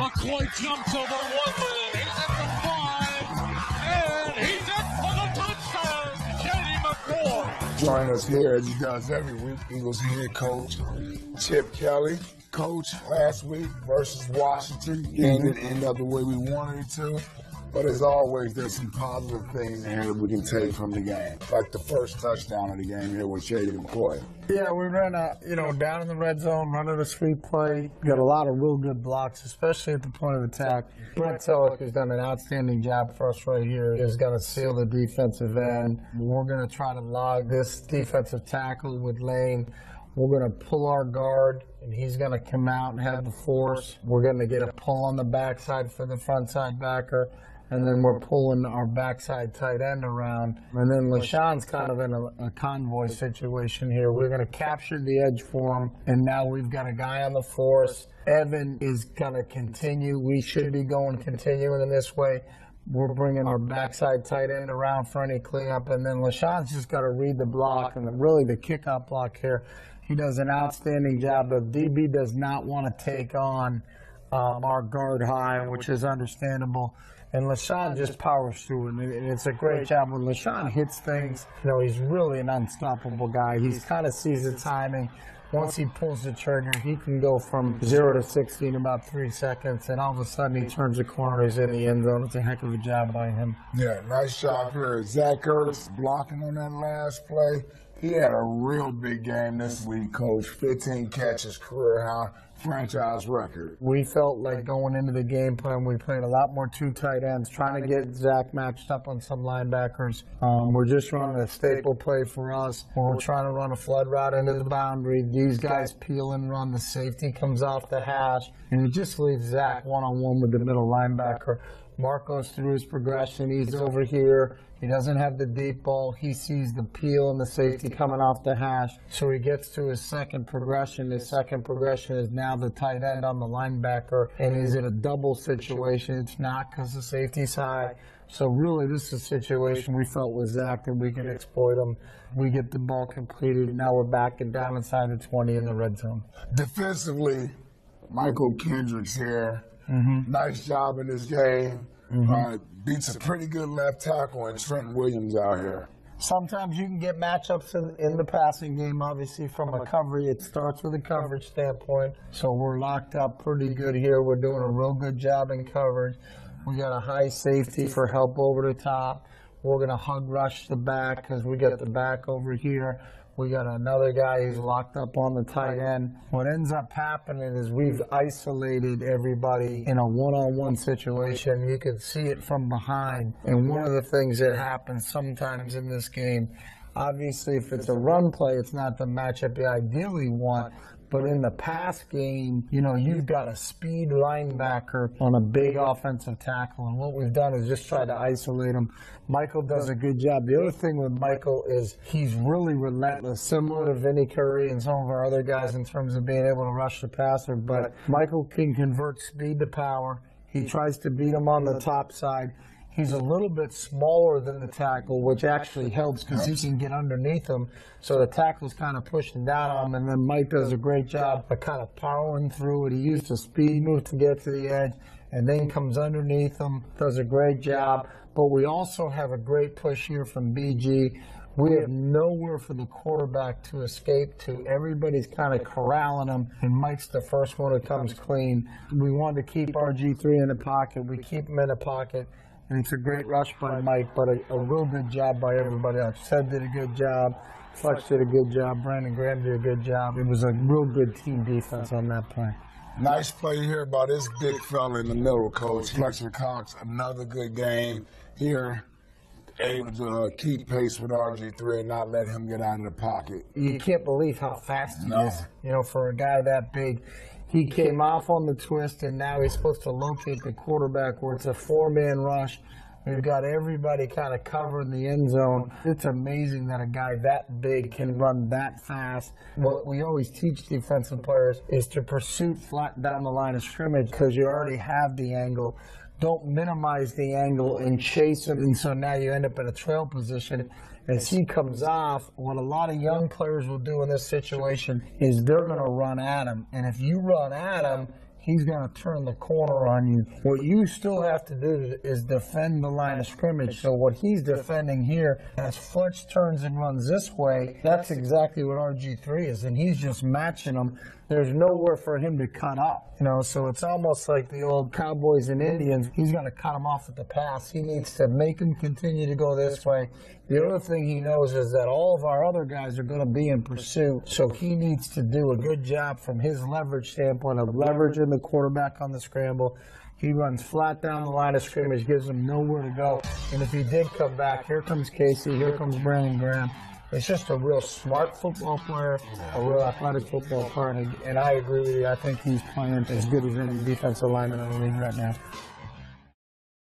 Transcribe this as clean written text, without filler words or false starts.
McCoy jumps over one man. He's at the 5. And he's in for the touchdown. Kenny McCoy. Join us here as he does every week. Eagles head coach Chip Kelly. Coach, last week versus Washington. Game didn't end up the way we wanted it to. But as always, there's some positive things in here that we can take from the game. Like the first touchdown of the game here with Shady McCoy. Yeah, we ran down in the red zone, running a sweep play. Got a lot of real good blocks, especially at the point of attack. Brent Selleck has done an outstanding job for us right here. He's going to seal the defensive end. We're going to try to log this defensive tackle with Lane. We're going to pull our guard, and he's going to come out and have the force. We're going to get a pull on the backside for the frontside backer. And then we're pulling our backside tight end around. And then LaShawn's kind of in a convoy situation here. We're going to capture the edge for him. And now we've got a guy on the force. Evan is going to continue. We should be continuing in this way. We're bringing our backside tight end around for any cleanup. And then LaShawn's just got to read the block and really the kickoff block here. He does an outstanding job. The DB does not want to take on our guard high, which is understandable. And LaShawn just powers through, and it's a great job. When LaShawn hits things, he's really an unstoppable guy. He kind of sees the timing. Once he pulls the trigger, he can go from 0 to 60 in about 3 seconds, and all of a sudden he turns the corner, he's in the end zone. It's a heck of a job by him. Yeah, nice job here. Zach Ertz blocking on that last play. He had a real big game this week, Coach. 15 catches, career high, franchise record. We felt like going into the game plan, we played a lot more two tight ends, trying to get Zach matched up on some linebackers. We're just running a staple play for us. We're trying to run a flood route into the boundary. These guys peel and run. The safety comes off the hash, and it just leaves Zach one-on-one with the middle linebacker. Mark goes through his progression. He's over here. He doesn't have the deep ball. He sees the peel and the safety coming off the hash. So he gets to his second progression. His second progression is now the tight end on the linebacker. And is it a double situation? It's not because the safety's high. So really, this is a situation we felt with Zach that we can exploit him. We get the ball completed, and now we're back and down inside the 20 in the red zone. Defensively, Michael Kendricks here. Nice job in this game. Beats a pretty good left tackle and Trent Williams out here. Sometimes you can get matchups in the passing game, obviously, from a coverage. It starts with a coverage standpoint. So we're locked up pretty good here. We're doing a real good job in coverage. We got a high safety for help over the top. We're going to hug rush the back because we got the back over here. We got another guy who's locked up on the tight end. What ends up happening is we've isolated everybody in a one-on-one situation. You can see it from behind. And one of the things that happens sometimes in this game, obviously if it's a run play, it's not the matchup you ideally want. But in the pass game, you've got a speed linebacker on a big offensive tackle. And what we've done is just try to isolate him. Michael does a good job. The other thing with Michael is he's really relentless, similar to Vinny Curry and some of our other guys in terms of being able to rush the passer. But Michael can convert speed to power. He tries to beat him on the top side. He's a little bit smaller than the tackle, which actually helps because he can get underneath him. So the tackle's kind of pushing down on him, and then Mike does a great job of kind of powering through it. He used a speed move to get to the edge and then comes underneath him, does a great job. But we also have a great push here from BG. We have nowhere for the quarterback to escape to. Everybody's kind of corralling him, and Mike's the first one who comes clean. We want to keep RG3 in the pocket. We keep him in the pocket. And it's a great rush by Mike, but a real good job by everybody else. Seth did a good job. Fletch did a good job. Brandon Graham did a good job. It was a real good team defense on that play. Nice play here by this big fella in the middle, Coach. Fletcher Cox, another good game here. Able to keep pace with RG3 and not let him get out of the pocket. You can't believe how fast he is. For a guy that big. He came off on the twist, and now he's supposed to locate the quarterback where it's a four-man rush. We've got everybody kind of covering the end zone. It's amazing that a guy that big can run that fast. What we always teach defensive players is to pursue flat down the line of scrimmage because you already have the angle. Don't minimize the angle and chase him, and so now you end up in a trail position. As he comes off, what a lot of young players will do in this situation is they're going to run at him. And if you run at him, he's going to turn the corner on you. What you still have to do is defend the line of scrimmage. So what he's defending here, as Fletch turns and runs this way, that's exactly what RG3 is, and he's just matching him. There's nowhere for him to cut up, you know, so it's almost like the old Cowboys and Indians. He's going to cut him off at the pass. He needs to make him continue to go this way. The other thing he knows is that all of our other guys are going to be in pursuit, so he needs to do a good job from his leverage standpoint of leveraging the quarterback on the scramble. He runs flat down the line of scrimmage, gives him nowhere to go. And if he did come back, here comes Casey, here comes Brandon Graham. It's just a real smart football player, a real athletic football player, and I agree with you. I think he's playing as good as any defensive lineman in the league right now.